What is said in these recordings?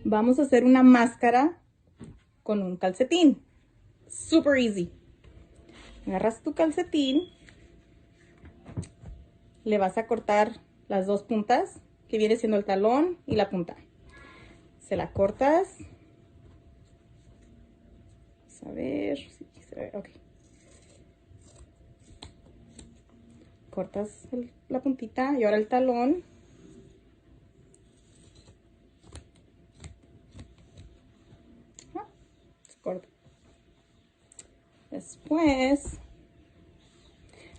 Vamos a hacer una máscara con un calcetín. Super easy. Agarras tu calcetín, le vas a cortar las dos puntas, que viene siendo el talón y la punta. Se la cortas. Vamos a ver si se ve. Ok. Cortas la puntita y ahora el talón. Se corta. Después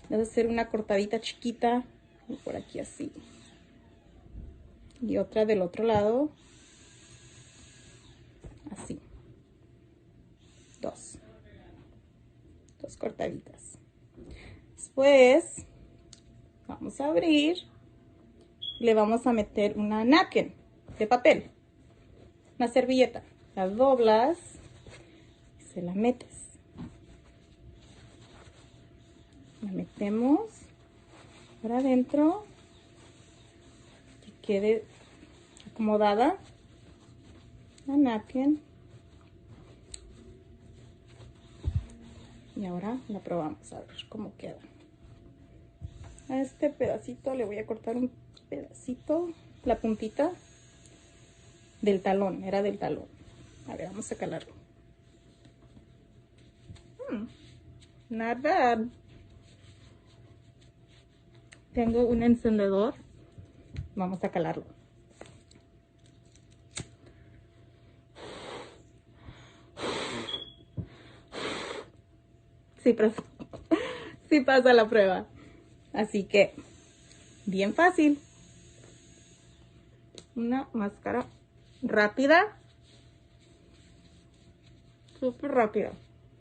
vas a hacer una cortadita chiquita por aquí así. Y otra del otro lado. Así. Dos cortaditas. Después vamos a abrir. Le vamos a meter una napkin de papel. Una servilleta. La doblas. Y se la metes. La metemos por adentro. Que quede acomodada la napkin. Y ahora la probamos a ver cómo queda. A este pedacito le voy a cortar un pedacito, la puntita del talón, era del talón. A ver, vamos a calarlo. Not bad. Tengo un encendedor. Vamos a calarlo. Sí pasa la prueba. Así que, bien fácil. Una máscara rápida. Súper rápida.